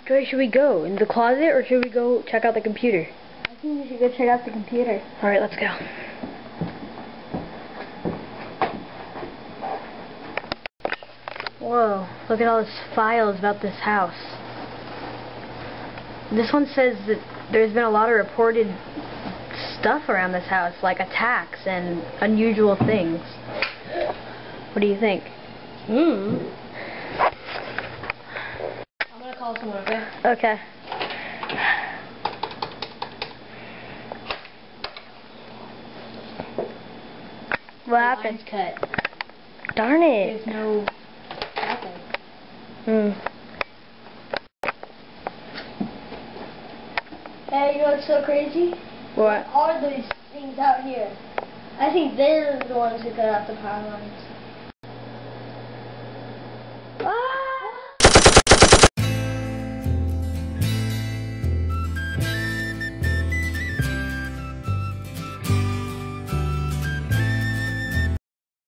Joy, should we go in the closet or should we go check out the computer? I think we should go check out the computer. Alright, let's go. Whoa, look at all these files about this house. This one says that there's been a lot of reported stuff around this house, like attacks and unusual things. What do you think? I'm gonna call someone, okay? Okay. What happened? Line's cut. Darn it. There's no nothing. Hey, you know what's so crazy? What? All of these things out here. I think they're the ones who cut out the power lines.